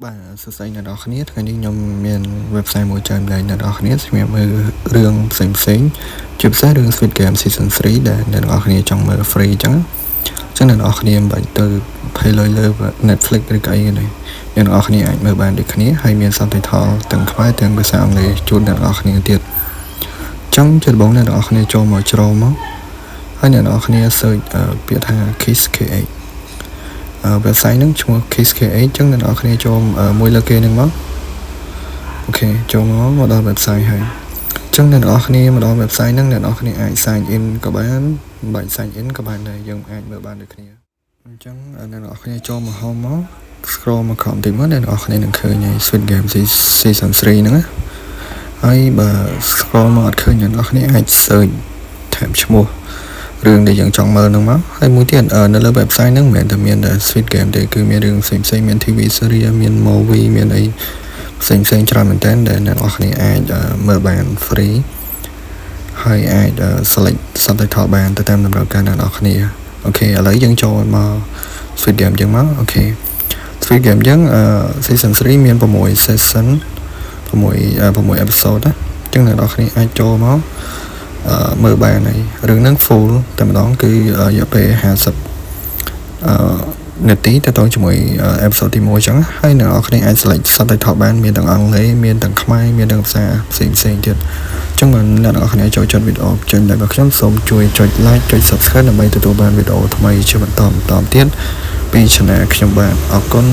បាទសួស្តីអ្នកនរគ្នាថ្ងៃនេះខ្ញុំមាន website មួយចែកម្លែកអ្នកនរគ្នាសម្រាប់មើលរឿងផ្សេងជាពិសេសរឿង Squid Game Season 3ដែលអ្នកនរគ្នាចង់មើល free អញ្ចឹងអ្នកនរគ្នាមិនបាច់ទៅ pay លើ Netflix ឬក៏អីទេអ្នកនរគ្នាអាចមើលបានដូចគ្នាហើយមាន subtitle ទាំងខ្មែរទាំងភាសាអង់គ្លេសជូនអ្នកនរគ្នាទៀតអញ្ចឹងជាដំបូងអ្នកនរគ្នាចូលមកជ្រោមមកហើយអ្នកនរគ្នា search ពាក្យថា KISS-KH website ហ្នឹងឈ្មោះ KISS-KH អញ្ចឹងអ្នកនរគ្នាចូលមួយលើគេហ្នឹងមកអូខេចូលមកដល់ website ហើយអញ្ចឹងអ្នកនរគ្នាមកដល់ website ហ្នឹងអ្នកនរគ្នាអាច sign in ក៏បានមិនបាច់ sign in ក៏បានដែរយើងអាចមើលបានដូចគ្នាអញ្ចឹងអ្នកនរគ្នាចូលមក home មក scroll មកក្រោមតិចមកអ្នកនរគ្នានឹងឃើញ Squid Game Season 3 ហ្នឹងណាហើយបើ scroll មកអត់ឃើញអ្នកនរគ្នាអាច search tab ឈ្មោះរឿងដែលយើងចង់មើលហ្នឹងមកហើយមួយទៀតនៅលើ website ហ្នឹងមិនមែនតែមានតែ Squid Game ទេគឺមានរឿងផ្សេងៗមាន TV series មាន movie មានអីផ្សេងច្រើនមែនទែនដែលអ្នកនរគ្នាអាចមើលបាន free ហើយអាច select subtitle បានទៅតាមតម្រូវការអ្នកនរគ្នាអូខេឥឡូវយើងចូលមក Squid Game យើងមកអូខេ Squid Game យើងseason 3មាន6 season 6 episode ណាអញ្ចឹងអ្នកនរគ្នាអាចចូលមកមើលបានហើយរឿងហ្នឹង full តែម្ដងគឺរយៈពេល50នាទីទៅជាមួយ episode ទី1អញ្ចឹងហើយអ្នកនរគ្នាអាច select subtitle បានមានទាំងអង់គ្លេសមានទាំងខ្មែរមានទាំងភាសាផ្សេងទៀតអញ្ចឹងបើអ្នកនរគ្នាចូលចិត្តវីដេអូចេញរបស់ខ្ញុំសូមជួយចុច like ចុច subscribe ដើម្បីទទួលបានវីដេអូថ្មីជាបន្តទៀតពី channel ខ្ញុំបាទអរគុណ